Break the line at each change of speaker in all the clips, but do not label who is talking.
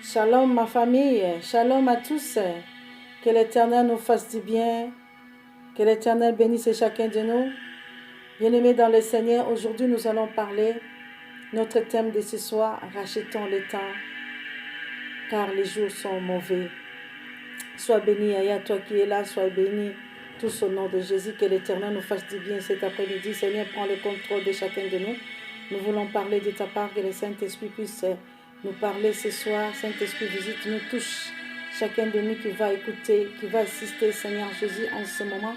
Shalom ma famille, shalom à tous. Que l'Éternel nous fasse du bien, que l'Éternel bénisse chacun de nous. Bien-aimés dans le Seigneur, aujourd'hui nous allons parler, notre thème de ce soir, rachetons le temps, car les jours sont mauvais. Sois béni, Aya, toi qui es là, sois béni, tous au nom de Jésus, que l'Éternel nous fasse du bien cet après-midi. Seigneur, prends le contrôle de chacun de nous. Nous voulons parler de ta part, que le Saint-Esprit puisse nous parler ce soir. Saint-Esprit, visite, nous touche chacun de nous qui va écouter, qui va assister, Seigneur Jésus, en ce moment.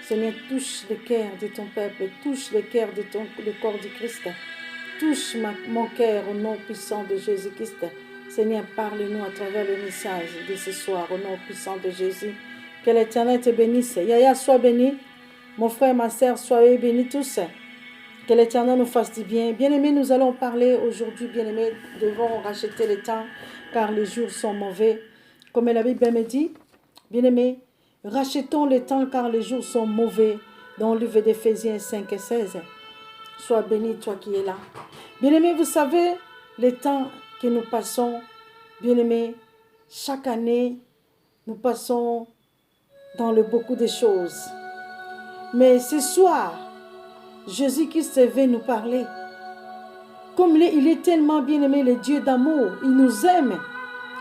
Seigneur, touche le cœur de ton peuple, touche le cœur de le corps du Christ. Touche mon cœur au nom puissant de Jésus-Christ. Seigneur, parle-nous à travers le message de ce soir, au nom puissant de Jésus. Que l'Éternel te bénisse. Yaya, sois béni. Mon frère, ma soeur, soyez bénis tous. Que l'Éternel nous fasse du bien. Bien-aimés, nous allons parler aujourd'hui, bien-aimés, devons racheter le temps, car les jours sont mauvais. Comme la Bible me dit, bien-aimés, rachetons le temps, car les jours sont mauvais. Dans le livre d'Éphésiens 5 et 16. Sois béni, toi qui es là. Bien-aimés, vous savez, le temps que nous passons, bien-aimés, chaque année, nous passons dans beaucoup de choses. Mais ce soir, Jésus-Christ veut nous parler. Comme il est tellement bien-aimé, le Dieu d'amour, il nous aime.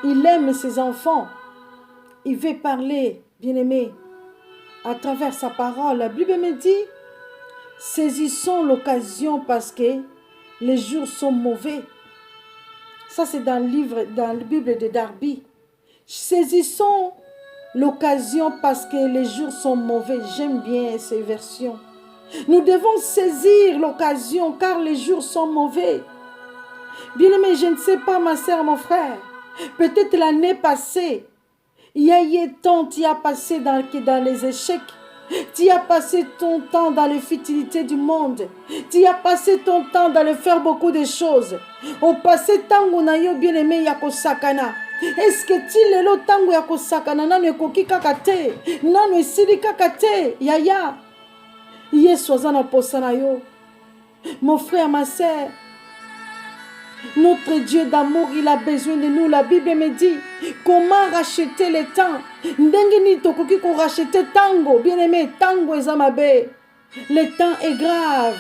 Il aime ses enfants. Il veut parler, bien-aimé, à travers sa parole. La Bible me dit, saisissons l'occasion parce que les jours sont mauvais. Ça, c'est dans la Bible de Darby. Saisissons l'occasion parce que les jours sont mauvais. J'aime bien ces versions. Nous devons saisir l'occasion car les jours sont mauvais. Bien-aimé, je ne sais pas, ma soeur, mon frère. Peut-être l'année passée, il y a eu temps, tu as passé dans les échecs. Tu as passé ton temps dans les futilités du monde. Tu as passé ton temps dans le faire beaucoup de choses. Au passé, tango na yo bien-aimé yako sakana. Est-ce que tu le lo tango yako sakana nanu ekoki kakate, nanu esili kakate, yaya. Yesu azana posana yo. Mon frère, ma sœur, notre Dieu d'amour, il a besoin de nous. La Bible me dit, comment racheter le temps? Ndengeni tokoki ko racheter tango, bien-aimé, tango ezamabe. Le temps est grave.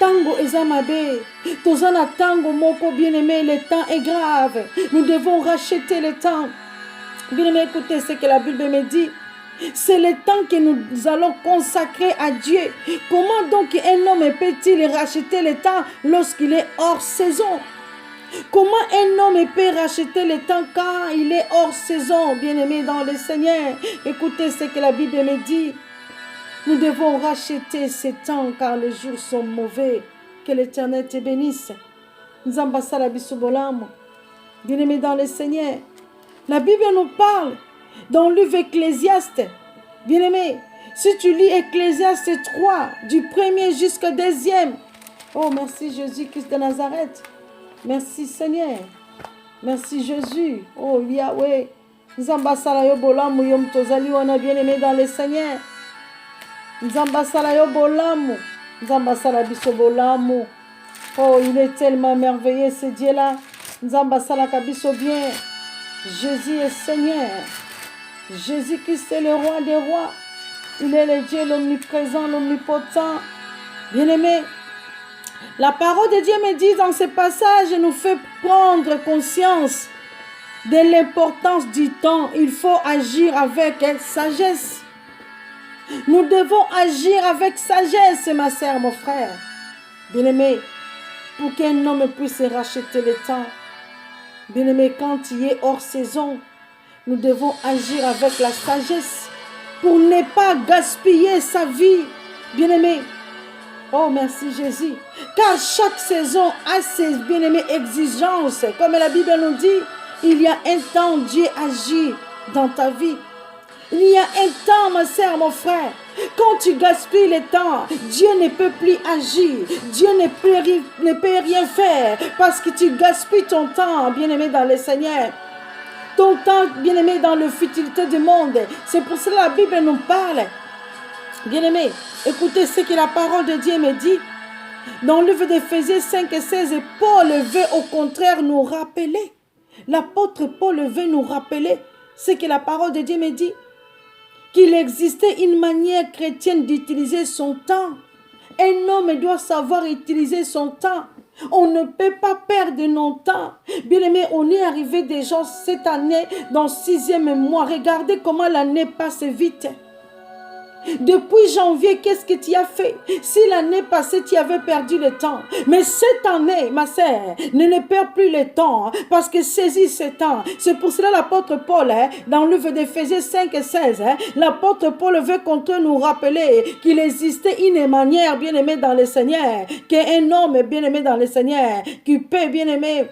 Tango ezamabe. Tozana tango moko, bien-aimé, le temps est grave. Nous devons racheter le temps. Bien-aimé, écoutez ce que la Bible me dit. C'est le temps que nous allons consacrer à Dieu. Comment donc un homme peut-il racheter le temps lorsqu'il est hors saison? Comment un homme peut racheter le temps quand il est hors saison, bien-aimé dans le Seigneur? Écoutez ce que la Bible me dit. Nous devons racheter ce temps car les jours sont mauvais. Que l'Éternel te bénisse. Nzambasala bisobolamo. Bien-aimé dans le Seigneur. La Bible nous parle dans le livre Ecclésiaste. Bien-aimé, si tu lis Ecclésiaste 3, du 1er jusqu'au 2e. Oh, merci Jésus-Christ de Nazareth. Merci Seigneur. Merci Jésus. Oh Yahweh. Nzambasala yo bolamu yo mtozali wana bien-aimé dans le Seigneur. Nzambasala yo bolamu. Nzambasala biso bolamu. Oh, il est tellement merveilleux ce Dieu-là. Nzambasala kabiso bien. Jésus est Seigneur. Jésus-Christ est le roi des rois. Il est le Dieu l'omniprésent, l'omnipotent. Bien-aimé, la parole de Dieu me dit dans ce passage, nous fait prendre conscience de l'importance du temps. Il faut agir avec sagesse. Nous devons agir avec sagesse, ma sœur, mon frère. Bien-aimé, pour qu'un homme puisse racheter le temps. Bien-aimé, quand il est hors saison, nous devons agir avec la sagesse pour ne pas gaspiller sa vie. Bien-aimé, oh merci Jésus. Car chaque saison a ses bien-aimées exigences. Comme la Bible nous dit, il y a un temps Dieu agit dans ta vie. Il y a un temps, ma sœur, mon frère. Quand tu gaspilles le temps, Dieu ne peut plus agir. Dieu ne peut rien faire parce que tu gaspilles ton temps, bien-aimé dans le Seigneur. Ton temps, bien-aimé, dans la futilité du monde. C'est pour cela que la Bible nous parle. Bien-aimé, écoutez ce que la parole de Dieu me dit. Dans le livre d'Éphésiens 5 et 16, Paul veut au contraire nous rappeler L'apôtre Paul veut nous rappeler ce que la parole de Dieu me dit, qu'il existait une manière chrétienne d'utiliser son temps. Un homme doit savoir utiliser son temps. On ne peut pas perdre nos temps. Bien aimé, on est arrivé déjà cette année dans le 6e mois. Regardez comment l'année passe vite. Depuis janvier, qu'est-ce que tu as fait? Si l'année passée, tu avais perdu le temps. Mais cette année, ma sœur, ne perds plus le temps. Parce que saisis ce temps. C'est pour cela l'apôtre Paul, dans le livre d'Éphésiens 5 et 16, l'apôtre Paul veut nous rappeler qu'il existait une manière, bien aimé dans le Seigneur, qu'un homme bien aimé dans le Seigneur, qui peut, bien aimé,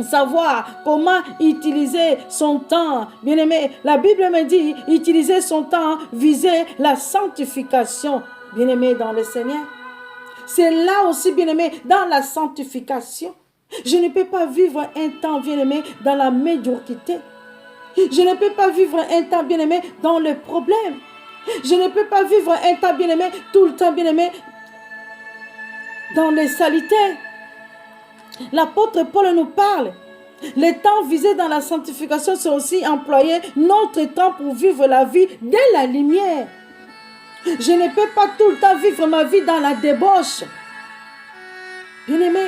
savoir comment utiliser son temps. Bien-aimé, la Bible me dit, utiliser son temps, viser la sanctification. Bien-aimé dans le Seigneur. C'est là aussi, bien-aimé, dans la sanctification. Je ne peux pas vivre un temps, bien-aimé, dans la médiocrité. Je ne peux pas vivre un temps, bien-aimé, dans le problème. Je ne peux pas vivre un temps, bien-aimé, tout le temps, bien-aimé, dans les saletés. L'apôtre Paul nous parle. Le temps visé dans la sanctification, c'est aussi employer notre temps pour vivre la vie de la lumière. Je ne peux pas tout le temps vivre ma vie dans la débauche. Bien-aimé,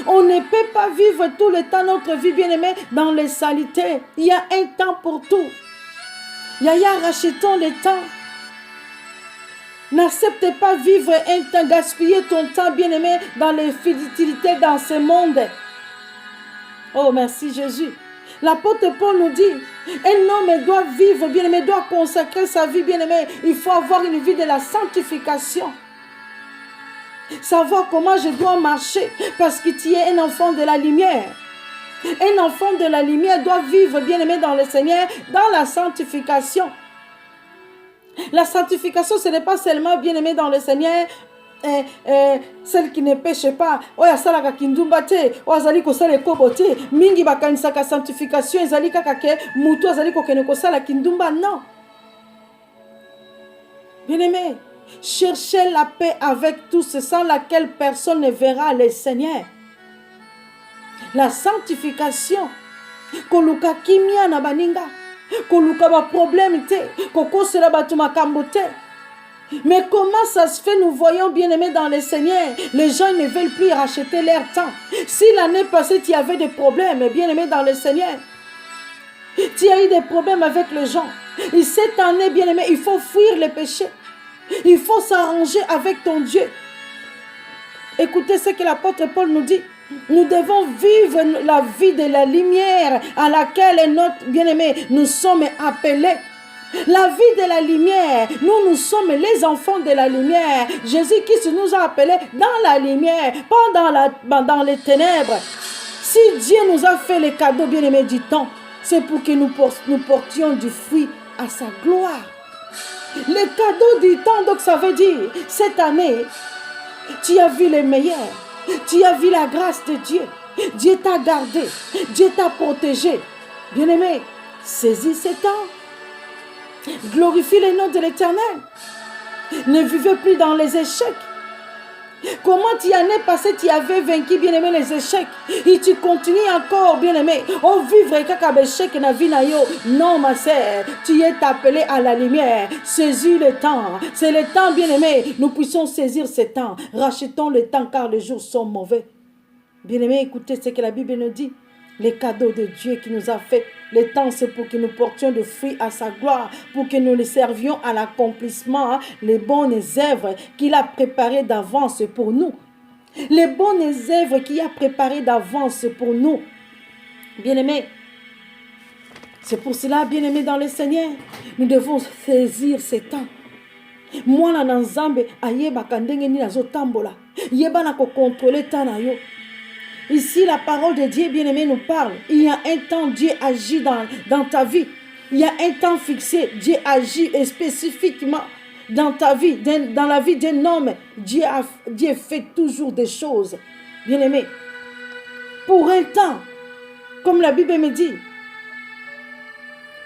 on ne peut pas vivre tout le temps notre vie, bien-aimé, dans les saletés. Il y a un temps pour tout. Yaya, rachetons le temps. N'accepte pas vivre un temps, gaspiller ton temps, bien-aimé, dans les futilités dans ce monde. Oh, merci Jésus. L'apôtre Paul nous dit, un homme doit vivre, bien-aimé, doit consacrer sa vie, bien-aimé. Il faut avoir une vie de la sanctification. Savoir comment je dois marcher, parce que tu es un enfant de la lumière. Un enfant de la lumière doit vivre, bien-aimé, dans le Seigneur, dans la sanctification. La sanctification, ce n'est pas seulement, bien-aimé, dans le Seigneur, celle qui ne pêche pas. Oya salaka kindumba te, oya zali ko sala kobo te, mingi bakanisa ka sanctification ezali kaka ke mutu azali ko kene ko sala kindumba, non. Bien-aimé, cherchez la paix avec tous, sans laquelle personne ne verra le Seigneur. La sanctification, koluka kimia na baninga, koluka ba problème te, kokosela batu makambo te. Mais comment ça se fait, nous voyons, bien-aimés dans le Seigneur, les gens ne veulent plus racheter leur temps. Si l'année passée, tu avais des problèmes, bien-aimés dans le Seigneur, tu as eu des problèmes avec les gens. Et cette année, bien-aimé, il faut fuir les péchés. Il faut s'arranger avec ton Dieu. Écoutez ce que l'apôtre Paul nous dit. Nous devons vivre la vie de la lumière à laquelle, notre bien-aimé, nous sommes appelés. La vie de la lumière, nous sommes les enfants de la lumière. Jésus-Christ nous a appelés dans la lumière, pas dans les ténèbres. Si Dieu nous a fait les cadeaux bien-aimés du temps, c'est pour que nous portions du fruit à sa gloire. Les cadeaux du temps, donc ça veut dire, cette année, tu as vu les meilleurs, tu as vu la grâce de Dieu. Dieu t'a gardé, Dieu t'a protégé. Bien-aimé, saisis ce temps. Glorifie le nom de l'Éternel. Ne vivez plus dans les échecs. Comment tu en es passé, tu avais vaincu, bien-aimé, les échecs. Et tu continues encore, bien-aimé. Oh, vivre kaka échec na vie na yo. Non, ma sœur, tu es appelé à la lumière. Saisis le temps. C'est le temps, bien-aimé. Nous puissions saisir ce temps. Rachetons le temps car les jours sont mauvais. Bien-aimé, écoutez ce que la Bible nous dit. Les cadeaux de Dieu qui nous a fait. Le temps, c'est pour que nous portions de fruits à sa gloire, pour que nous le servions à l'accomplissement, les bonnes œuvres qu'il a préparées d'avance pour nous. Les bonnes œuvres qu'il a préparées d'avance pour nous. Bien-aimés, c'est pour cela, bien-aimés dans le Seigneur, nous devons saisir ces temps. Moi, na nzambe, ayeba kandenge ni nazo tambola. Yeba na ko contrôler temps na yo. Ici, la parole de Dieu, bien-aimé, nous parle. Il y a un temps, Dieu agit dans ta vie. Il y a un temps fixé. Dieu agit spécifiquement dans ta vie, dans la vie d'un homme. Dieu fait toujours des choses. Bien-aimé, pour un temps, comme la Bible me dit.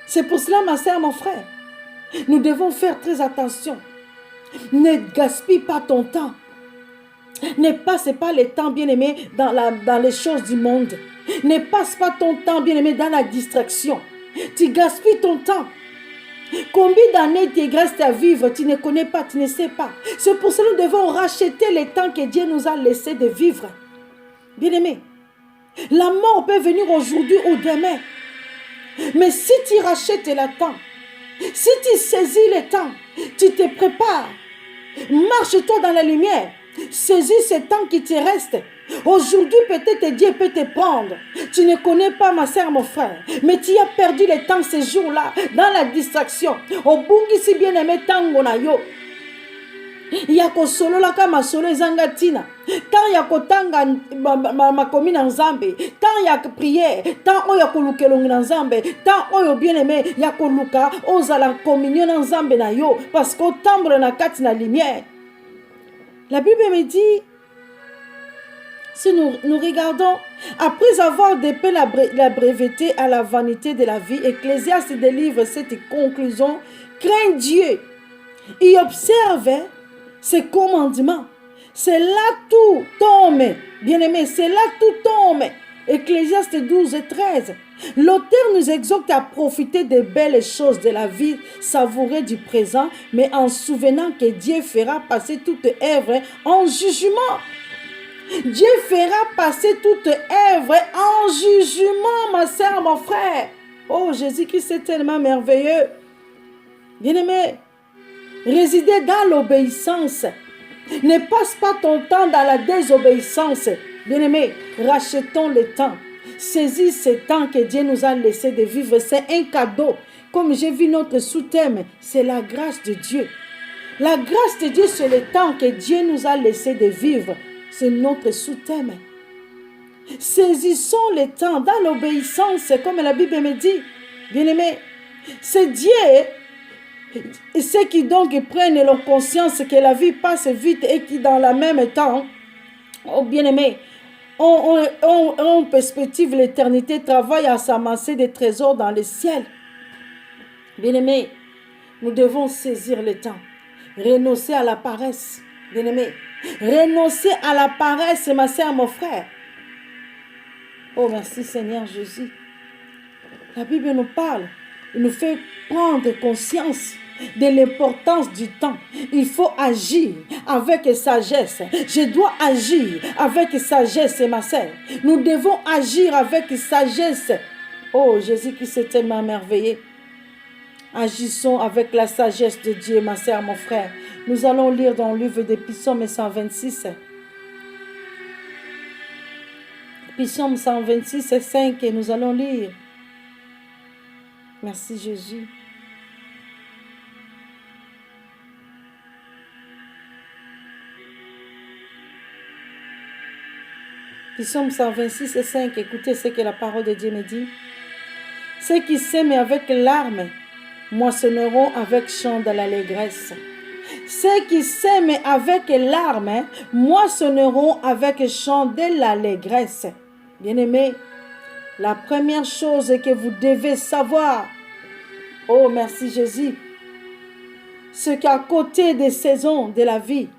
C'est pour cela, ma soeur, mon frère, nous devons faire très attention. Ne gaspille pas ton temps. Ne passe pas le temps, bien-aimé, dans les choses du monde. Ne passe pas ton temps, bien-aimé, dans la distraction. Tu gaspilles ton temps. Combien d'années tu restes à vivre, tu ne connais pas, tu ne sais pas. C'est pour cela que nous devons racheter le temps que Dieu nous a laissé de vivre. Bien-aimé, la mort peut venir aujourd'hui ou demain. Mais si tu rachètes le temps, si tu saisis le temps, tu te prépares, marche-toi dans la lumière, saisis ce temps qui te reste. Aujourd'hui, peut-être Dieu peut te prendre. Tu ne connais pas ma soeur, mon frère, mais tu as perdu le temps ces jours-là, dans la distraction. Au bout ici, bien-aimé, tango na yo. Yako solo la kama solo zangatina. Tant yako tanga makomi na nzambe, tant yak prière, tant o yako lukelongi na nzambe, tant o bien-aimé yako luka oza la communion na nzambe na yo, parce qu'au tambre na kati na lumière. La Bible me dit, si nous regardons, après avoir dépeint la breveté à la vanité de la vie, Ecclésiaste délivre cette conclusion: crains Dieu et observe ses commandements. C'est là tout tombe. Bien-aimé, c'est là tout tombe. Ecclésiaste 12 et 13. L'auteur nous exhorte à profiter des belles choses de la vie, savourer du présent, mais en souvenant que Dieu fera passer toute œuvre en jugement. Dieu fera passer toute œuvre en jugement, ma soeur, mon frère. Oh, Jésus-Christ, c'est tellement merveilleux. Bien-aimé, résider dans l'obéissance. Ne passe pas ton temps dans la désobéissance. Bien-aimé, rachetons le temps. Saisis ce temps que Dieu nous a laissé de vivre. C'est un cadeau. Comme j'ai vu notre sous-thème, c'est la grâce de Dieu. La grâce de Dieu, c'est le temps que Dieu nous a laissé de vivre. C'est notre sous-thème. Saisissons le temps dans l'obéissance, comme la Bible me dit. Bien-aimé, c'est Dieu. Et ceux qui donc prennent leur conscience que la vie passe vite et qui dans le même temps, oh bien-aimé, ont perspective l'éternité, travaillent à s'amasser des trésors dans le ciel. Bien-aimé, nous devons saisir le temps, renoncer à la paresse. Bien-aimé, renoncer à la paresse, ma soeur, mon frère. Oh, merci Seigneur Jésus. La Bible nous parle, il nous fait prendre conscience de l'importance du temps. Il faut agir avec sagesse. Je dois agir avec sagesse, ma soeur. Nous devons agir avec sagesse. Oh, Jésus-Christ est tellement merveilleux. Agissons avec la sagesse de Dieu, ma soeur, mon frère. Nous allons lire dans le livre des Psaumes 126. Psaume 126 et 5, et nous allons lire. Merci Jésus. Psaume 126 et 5, écoutez ce que la parole de Dieu me dit. Ceux qui sèment avec larmes moissonneront avec chant de l'allégresse. Ceux qui sèment avec larmes moissonneront avec chant de l'allégresse. Bien-aimés, la première chose que vous devez savoir, oh merci Jésus, c'est qu'à côté des saisons de la vie,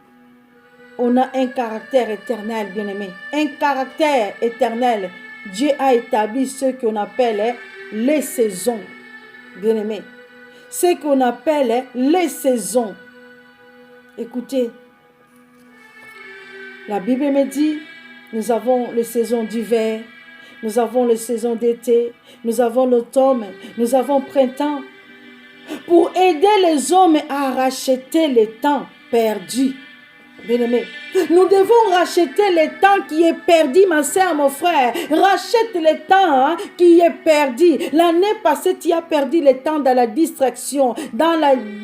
on a un caractère éternel, bien-aimé. Un caractère éternel. Dieu a établi ce qu'on appelle les saisons, bien-aimé. Ce qu'on appelle les saisons. Écoutez, la Bible me dit, nous avons les saisons d'hiver, nous avons les saisons d'été, nous avons l'automne, nous avons printemps. Pour aider les hommes à racheter le temps perdu. Bien-aimé, nous devons racheter le temps qui est perdu, ma soeur, mon frère. Rachète le temps qui est perdu. L'année passée, tu as perdu le temps dans la distraction, dans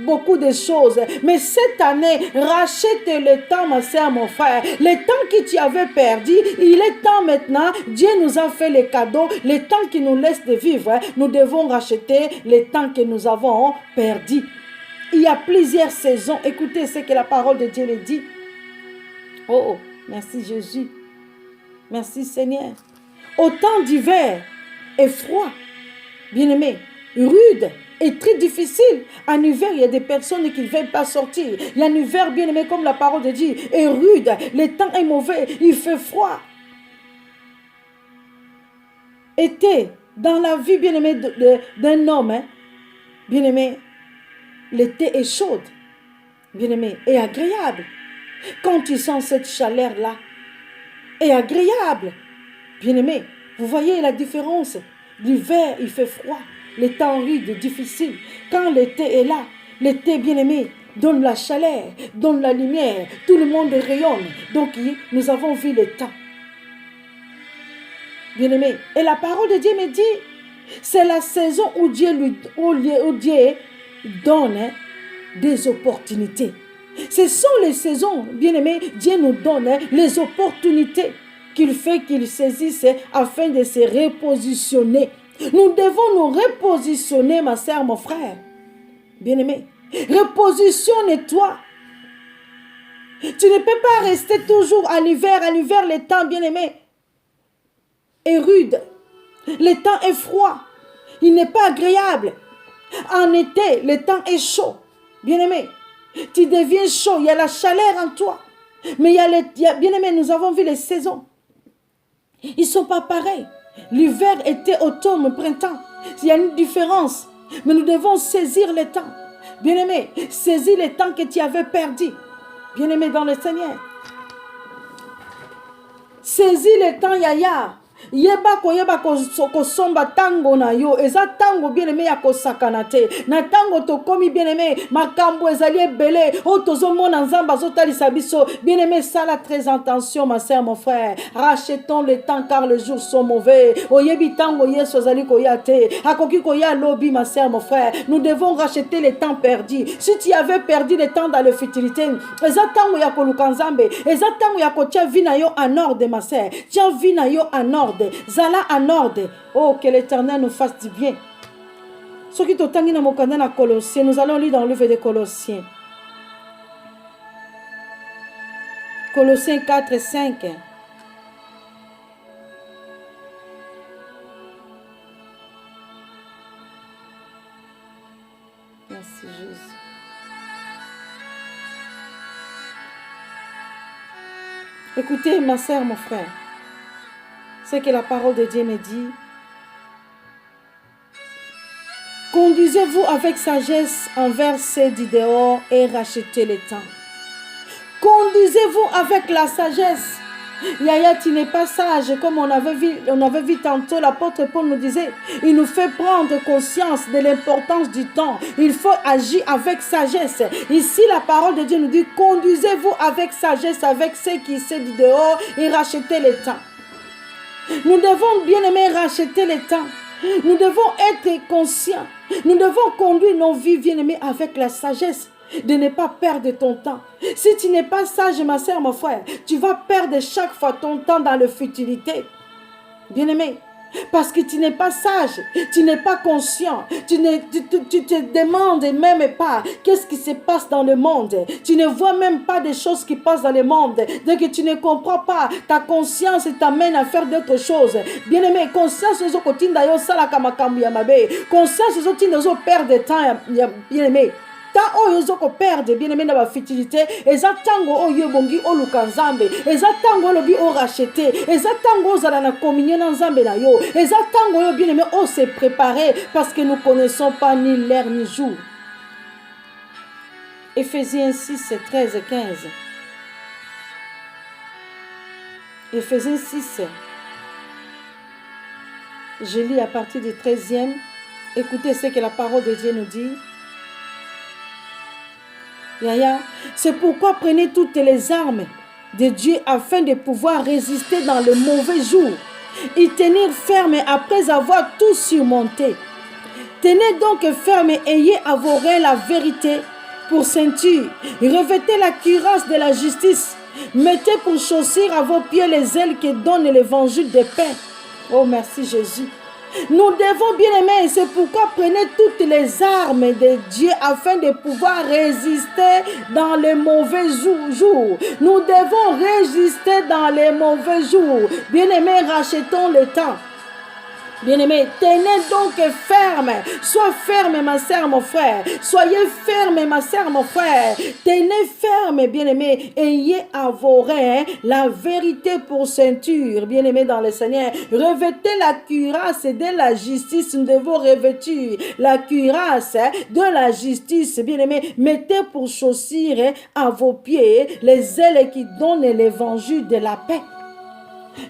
beaucoup de choses. Mais cette année, rachète le temps, ma soeur, mon frère. Le temps que tu avais perdu, il est temps maintenant. Dieu nous a fait le cadeau. Le temps qui nous laisse de vivre, nous devons racheter le temps que nous avons perdu. Il y a plusieurs saisons. Écoutez ce que la parole de Dieu nous dit. Oh, merci Jésus. Merci Seigneur. Au temps d'hiver et froid, bien-aimé, rude et très difficile. En hiver, il y a des personnes qui ne veulent pas sortir. En hiver, bien aimé, comme la parole de Dieu, est rude. Le temps est mauvais, il fait froid. Été, dans la vie, bien aimé, d'un homme, hein, bien aimé, l'été est chaude, bien aimé, et agréable. Quand tu sens cette chaleur-là, est agréable. Bien aimé, vous voyez la différence. L'hiver, il fait froid. Les temps rudes, difficiles. Quand l'été est là, l'été, bien aimé, donne la chaleur, donne la lumière. Tout le monde rayonne. Donc, nous avons vu les temps. Bien aimé, et la parole de Dieu me dit, c'est la saison où Dieu donne des opportunités. Ce sont les saisons, bien aimé, Dieu nous donne les opportunités qu'il fait qu'il saisisse afin de se repositionner. Nous devons nous repositionner, ma sœur, mon frère. Bien aimé, repositionne-toi. Tu ne peux pas rester toujours à l'hiver. À l'hiver, le temps, bien aimé, est rude. Le temps est froid. Il n'est pas agréable. En été, le temps est chaud. Bien aimé, tu deviens chaud. Il y a la chaleur en toi. Mais bien aimé, nous avons vu les saisons. Ils ne sont pas pareils. L'hiver, été, automne, printemps. Il y a une différence. Mais nous devons saisir le temps. Bien aimé, saisis le temps que tu avais perdu. Bien aimé dans le Seigneur. Saisis le temps, yaya. Yeba ko somba tango na yo eza tango bien aimé ya ko sakanate na tango to komi bien aimé makambo ezali ebele o tozo mona nzamba zotalisa biso bien aimé sala très attention ma sœur mon frère rachetons le temps car les jours sont mauvais oyebi tango yeso ezali ko yate akoki ko ya lobi ma sœur mon frère nous devons racheter le temps perdu si tu avais perdu le temps dans le futilité eza tango ya ko lukanzambe eza tango ya ko tia vie na yo en ordre ma sœur tia vie na yo en ordre Zala en ordre. Oh, que l'Éternel nous fasse du bien. Ce qui est tangi na mokanda na Colossiens, nous allons lire dans le livre des Colossiens. Colossiens 4 et 5. Merci Jésus. Écoutez, ma sœur, mon frère. C'est que la parole de Dieu me dit. Conduisez-vous avec sagesse envers ceux du dehors et rachetez le temps. Conduisez-vous avec la sagesse. Yaya, tu n'es pas sage, comme on avait vu tantôt, l'apôtre Paul nous disait, il nous fait prendre conscience de l'importance du temps. Il faut agir avec sagesse. Ici, la parole de Dieu nous dit, conduisez-vous avec sagesse, avec ceux qui sont du dehors et rachetez le temps. Nous devons bien aimer racheter le temps. Nous devons être conscients. Nous devons conduire nos vies bien aimées avec la sagesse de ne pas perdre ton temps. Si tu n'es pas sage, ma soeur, mon frère, tu vas perdre chaque fois ton temps dans la futilité. Bien aimé, parce que tu n'es pas sage, tu n'es pas conscient, tu te demandes même pas qu'est-ce qui se passe dans le monde. Tu ne vois même pas des choses qui passent dans le monde. Donc tu ne comprends pas, ta conscience t'amène à faire d'autres choses. Bien aimé, conscience aux côtés d'ailleurs ça la kamakambu yamabe. Conscience aux côtés d'ailleurs perdre de temps, bien aimé. Tant oyo zoko perdre bien aimé dans la futilité, eza tango oyo bongi o lukanzambe, eza tango lobi o racheter, eza tango zala na communion na nzambe na yo, eza tango oyo bien aimé o se préparer parce que nous connaissons pas ni l'heure ni jour. Éphésiens 6, 13 et 15. Éphésiens 6. Je lis à partir du 13e. Écoutez ce que la parole de Dieu nous dit. Yaya, c'est pourquoi prenez toutes les armes de Dieu afin de pouvoir résister dans le mauvais jour et tenir ferme après avoir tout surmonté. Tenez donc ferme et ayez à vos reins la vérité pour ceinture. Revêtez la cuirasse de la justice. Mettez pour chaussure à vos pieds les ailes qui donnent l'évangile de paix. Oh merci Jésus. Nous devons bien aimer, c'est pourquoi prenez toutes les armes de Dieu afin de pouvoir résister dans les mauvais jours. Nous devons résister dans les mauvais jours. Bien aimé, rachetons le temps. Bien-aimé, tenez donc ferme. Sois ferme, ma sœur, mon frère. Soyez ferme, ma sœur, mon frère. Tenez ferme, bien-aimé. Ayez à vos reins la vérité pour ceinture. Bien-aimé dans le Seigneur. Revêtez la cuirasse de la justice. Nous devons revêtir la cuirasse de la justice. Bien-aimé, mettez pour chaussures à vos pieds les ailes qui donnent l'évangile de la paix.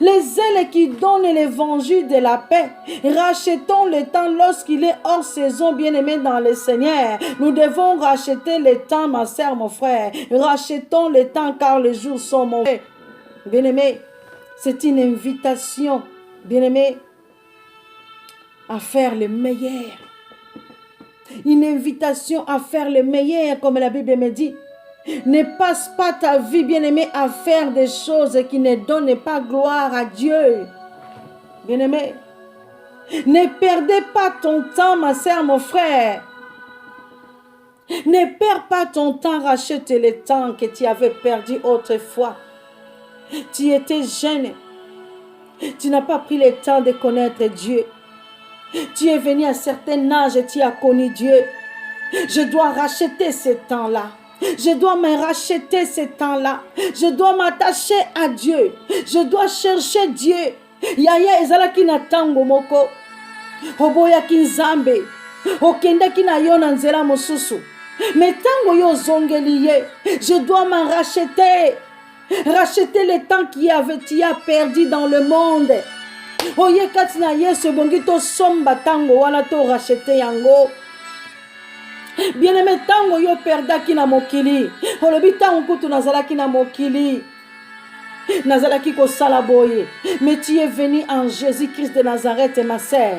Les ailes qui donnent l'évangile de la paix. Rachetons le temps lorsqu'il est hors saison, bien-aimé dans le Seigneur. Nous devons racheter le temps, ma sœur, mon frère. Rachetons le temps car les jours sont mauvais. Bien-aimé, c'est une invitation, bien-aimé, à faire le meilleur. Une invitation à faire le meilleur, comme la Bible me dit. Ne passe pas ta vie, bien-aimé, à faire des choses qui ne donnent pas gloire à Dieu. Bien-aimé, ne perdez pas ton temps, ma sœur, mon frère. Ne perds pas ton temps, rachète le temps que tu avais perdu autrefois. Tu étais jeune. Tu n'as pas pris le temps de connaître Dieu. Tu es venu à un certain âge et tu as connu Dieu. Je dois racheter ce temps-là. Je dois me racheter ce temps-là. Je dois m'attacher à Dieu. Je dois chercher Dieu. Yaya ezalaki na tango moko. Oboyaki nzambe. Okendaki na yo na nzela mosusu. Mais tango yo zongeli ye. Je dois m'en racheter. Racheter le temps qui avait tu as perdu dans le monde. Oye katina yesu bongi to somba tango wana to racheter yango. Bien-aimé, tango yo perdaki na mokili. Olobi tango kutu nazalaki na mokili. Nazalaki ko salaboye. Mais tu es venu en Jésus-Christ de Nazareth, ma sœur.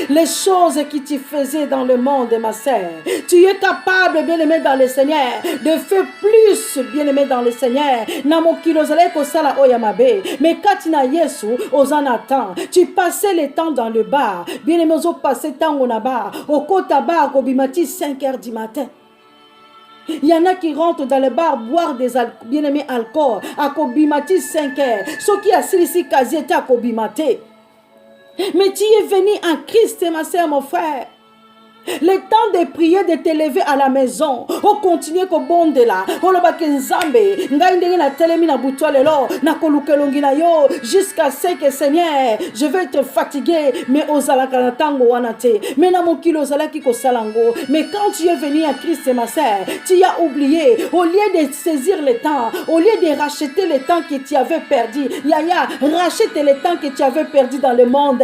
Les choses qui tu faisais dans le monde, ma sœur. Tu es capable, bien-aimé dans le Seigneur, de faire plus, bien-aimé dans le Seigneur. Na mokili ozalaki ko sala oyamabe. Mais quand na Yesu, ozanatan. Tu passais le temps dans le bar. Bien-aimé, ozo passé tango na bar. Au kota bar, kobimati 5 heures du matin. Il y en a qui rentrent dans le bar boire des bien-aimés alcool à Kobimati 5 heures. Ceux qui assis ici quasi étaient à Kobimati. Mais tu es venu en Christ, ma soeur, mon frère. Le temps de prier, de te lever à la maison. On continue ko bonde là. On le baki nzambe. Ngai ndenge na telemi na butwa lelo. Na kolukelongi na yo. Jusqu'à ce que Seigneur, je vais être fatigué. Mais ozalaka na tango wanate. Mais na mokilo ozalaki ko salango. Mais quand tu es venu à Christ, ma sœur, tu as oublié. Au lieu de saisir le temps, au lieu de racheter le temps que tu avais perdu. Yaya, rachète le temps que tu avais perdu dans le monde.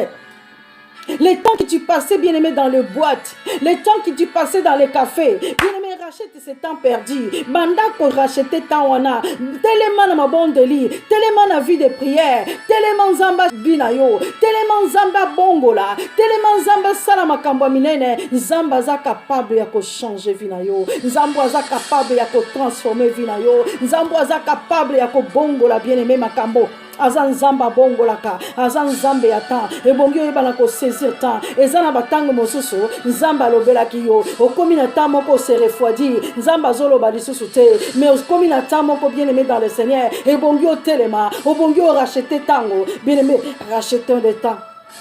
Le temps que tu passais, bien-aimé, dans les boîtes, le temps que tu passais dans les cafés, bien-aimé, rachète ce temps perdu. Banda ko racheter temps wana. Tellement na mabonde li, tellement na vie de prière, tellement zamba binayo, tellement zamba bongola, tellement zamba sala makambo minene, zamba za capable ya ko changer vinayo, zamba za capable ya ko transformer vinayo, zamba za capable ya ko bongola, bien-aimé, makambo. Azan zamba bongolaka, azan zambe yatan, et bon Dieu ebana ko saisir temps, ezana batango mosusu, zamba lobelaki yo, okomi na temps moko se refroidi, zamba zolo ba lisusu te, mais okomi na temps moko bien aimé dans le Seigneur, et bon Dieu telema, o bon Dieu racheter tango, bien aimé, rachetons le temps.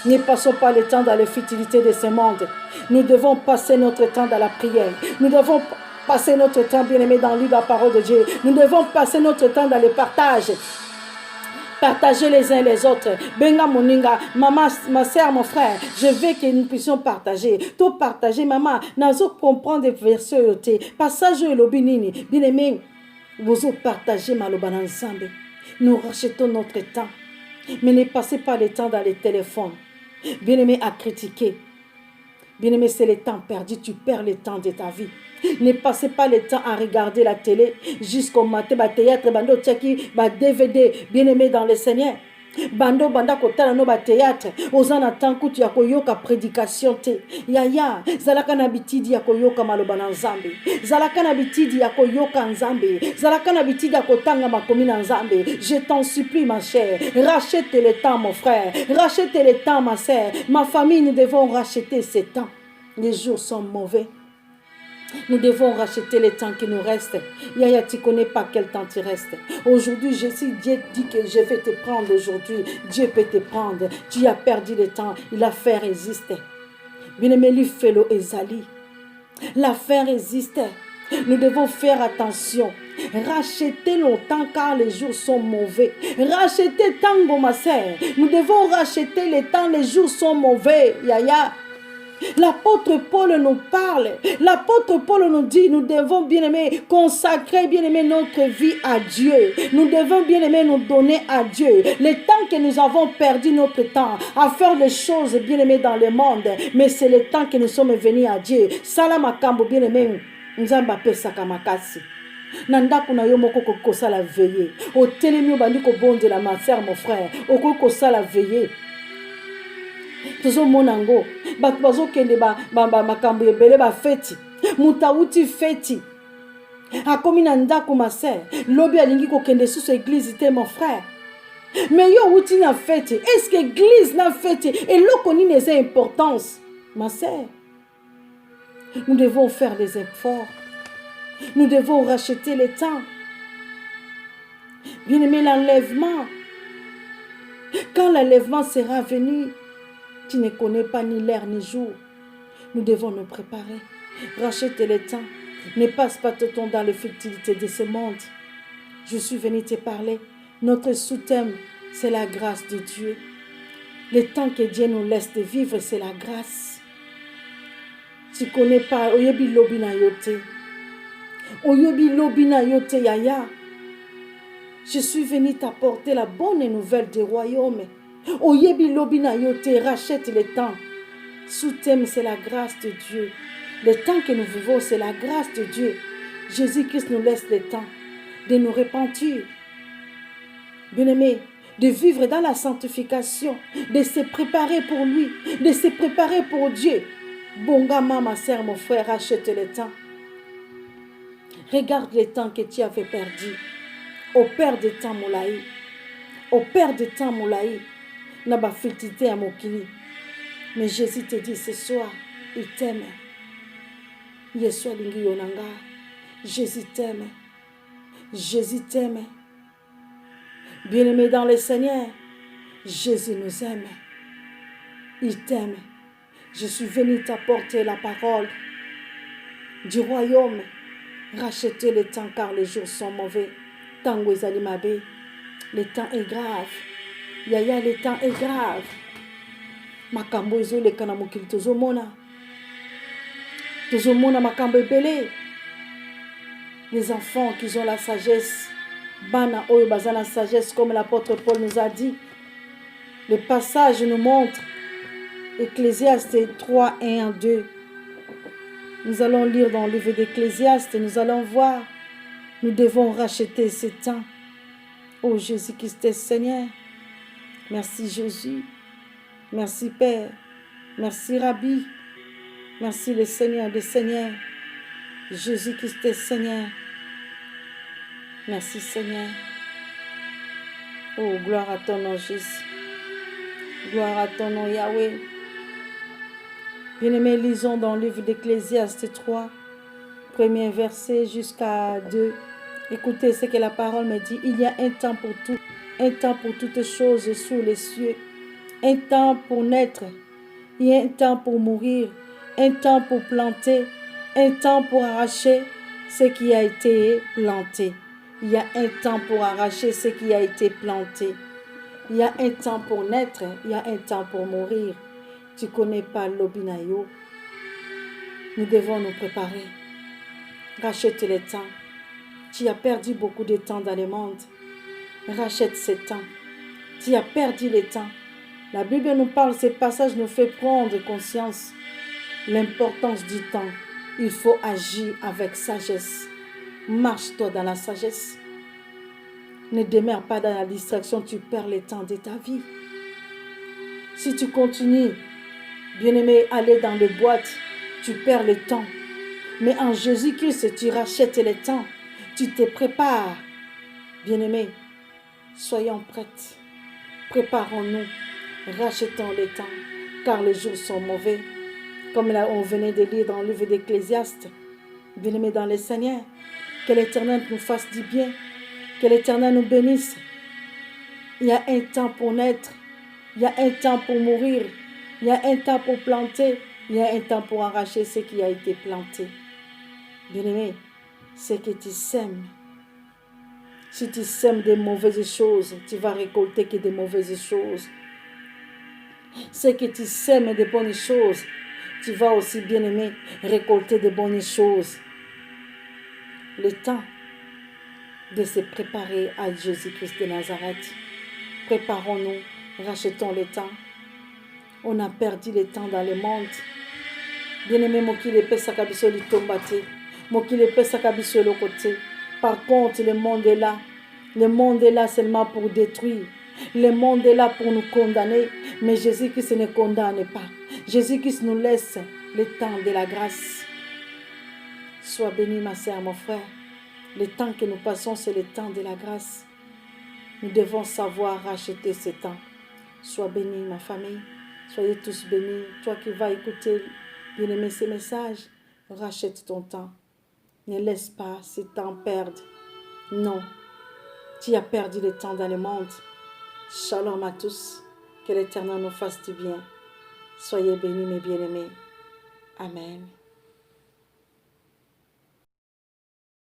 Ne passons pas le temps dans les futilités de ce monde. Nous devons passer notre temps dans la prière. Nous devons passer notre temps bien aimé dans l'île de la parole de Dieu. Nous devons passer notre temps dans le partage. Partager les uns les autres. Benga moninga, maman, ma soeur, mon frère, je veux que nous puissions partager. Tout partager, maman. Nazo comprendre des versets. Passage et lobinini. Bien aimé, vous partagez maloban ensemble. Nous rachetons notre temps. Mais ne passez pas le temps dans les téléphones. Bien aimé, à critiquer. Bien aimé, c'est le temps perdu. Tu perds le temps de ta vie. Ne passez pas le temps à regarder la télé jusqu'au matin, théâtre, bando tchaki, DVD, bien aimé dans le Seigneur. Bando banda kotala no ba théâtre, ozana tanku tu yakoyoka prédication te. Yaya, zalaka na bitidi yakoyoka maloba na nzambe. Zalaka na bitidi yakoyoka nzambe. Zalaka na bitidi yakotanga makomi na nzambe. Je t'en supplie ma chère, rachète le temps mon frère, rachète le temps ma sœur. Ma famille, nous devons racheter ce temps. Les jours sont mauvais. Nous devons racheter les temps qui nous restent. Yaya, tu ne connais pas quel temps tu restes. Aujourd'hui, si Dieu dit que je vais te prendre aujourd'hui, Dieu peut te prendre. Tu as perdu le temps. Il a fait résister. Bien-aimé, lui fait le Ezali. L'affaire existe. Nous devons faire attention. Racheter longtemps car les jours sont mauvais. Racheter tango ma sœur. Nous devons racheter les temps, les jours sont mauvais. Yaya. L'apôtre Paul nous parle. L'apôtre Paul nous dit, nous devons bien aimer consacrer bien aimer notre vie à Dieu. Nous devons bien aimer nous donner à Dieu. Le temps que nous avons perdu notre temps à faire les choses bien aimées dans le monde, mais c'est le temps que nous sommes venus à Dieu. Salamakambo bien aimé, nous avons appelé Sakamakasi. Nandaku na yo moko kosala veiller. Au télémio bandi ko bondela ma sœur mon frère. Oko kosala veiller. Tozo monango bato bazokende makambo ebele bafeti mutu awuti feti akomi na ndako ma sœur lobi alingi kokende susu église te mon frère mais yo awuti na feti est-ce que église na feti eloko nini eza importance ma sœur? Nous devons faire des efforts, nous devons racheter le temps. Bien aimé, l'enlèvement, quand l'enlèvement sera venu, tu ne connais pas ni l'heure ni jour. Nous devons nous préparer. Racheter le temps. Ne passe pas ton temps dans les futilités de ce monde. Je suis venu te parler. Notre sous-thème, c'est la grâce de Dieu. Le temps que Dieu nous laisse de vivre, c'est la grâce. Tu ne connais pas. Oyebi lobi na yote. Oyebi lobi na yote yaya. Je suis venu t'apporter la bonne nouvelle du royaume. Oyebi lobi na yote, rachète le temps. Sous-thème, c'est la grâce de Dieu. Le temps que nous vivons, c'est la grâce de Dieu. Jésus-Christ nous laisse le temps de nous repentir. Bien-aimés, de vivre dans la sanctification, de se préparer pour lui, de se préparer pour Dieu. Bongama, ma sœur, mon frère, rachète le temps. Regarde le temps que tu avais perdu. Au père de temps, moulaï. Au père de temps, moulaï. N'a pas fétité à Mokili. Mais Jésus te dit ce soir, il t'aime. Yeshua lingi yonanga. Jésus t'aime. Jésus t'aime. Bien-aimé dans le Seigneur, Jésus nous aime. Il t'aime. Je suis venu t'apporter la parole du royaume. Rachetez le temps car les jours sont mauvais. Tango ezali mabe. Le temps est grave. Yaya, le temps est grave. Makambo ezoleka na mokili tozomona. Tozomona makambo ebele. Les enfants qui ont la sagesse. Bana oyo baza la sagesse comme l'apôtre Paul nous a dit. Le passage nous montre. Ecclésiaste 3, 1 à 2. Nous allons lire dans le livre d'Ecclésiaste. Nous allons voir. Nous devons racheter ce temps. Oh Jésus-Christ Seigneur. Merci Jésus. Merci Père. Merci Rabbi. Merci le Seigneur des Seigneurs. Jésus-Christ Seigneur. Merci Seigneur. Oh, gloire à ton nom Jésus. Gloire à ton nom Yahweh. Bien-aimés, lisons dans le livre d'Ecclésiaste 3, premier verset jusqu'à 2. Écoutez ce que la parole me dit. Il y a un temps pour tout. Un temps pour toutes choses sous les cieux. Un temps pour naître. Il y a un temps pour mourir. Un temps pour planter. Un temps pour arracher ce qui a été planté. Il y a un temps pour arracher ce qui a été planté. Il y a un temps pour naître. Il y a un temps pour mourir. Tu ne connais pas l'obinayo. Nous devons nous préparer. Rachète le temps. Tu as perdu beaucoup de temps dans le monde. Rachète ce temps. Tu as perdu le temps. La Bible nous parle, ce passage nous fait prendre conscience l'importance du temps. Il faut agir avec sagesse. Marche-toi dans la sagesse. Ne demeure pas dans la distraction, tu perds le temps de ta vie. Si tu continues, bien-aimé, aller dans les boîtes, tu perds le temps. Mais en Jésus-Christ, tu rachètes le temps. Tu te prépares. Bien-aimé, soyons prêtes. Préparons-nous. Rachetons le temps, car les jours sont mauvais. Comme là, on venait de lire dans le livre d'Ecclésiaste. Bien-aimés dans le Seigneur, que l'Éternel nous fasse du bien, que l'Éternel nous bénisse. Il y a un temps pour naître, il y a un temps pour mourir, il y a un temps pour planter, il y a un temps pour arracher ce qui a été planté. Bien-aimé, c'est que tu sèmes. Si tu sèmes des mauvaises choses, tu vas récolter que des mauvaises choses. C'est que tu sèmes des bonnes choses, tu vas aussi, bien-aimé, récolter de bonnes choses. Le temps de se préparer à Jésus-Christ de Nazareth. Préparons-nous, rachetons le temps. On a perdu le temps dans le monde. Bien-aimé, mokile pesa kabiso litombate. Mokile pesa kabiso le côté. Par contre, le monde est là. Le monde est là seulement pour détruire. Le monde est là pour nous condamner. Mais Jésus-Christ ne condamne pas. Jésus-Christ nous laisse le temps de la grâce. Sois béni, ma sœur, mon frère. Le temps que nous passons, c'est le temps de la grâce. Nous devons savoir racheter ce temps. Sois béni, ma famille. Soyez tous bénis. Toi qui vas écouter, bien aimer ces messages, rachète ton temps. Ne laisse pas ce temps perdre. Non, tu as perdu le temps dans le monde. Shalom à tous. Que l'Éternel nous fasse du bien. Soyez bénis, mes bien-aimés. Amen.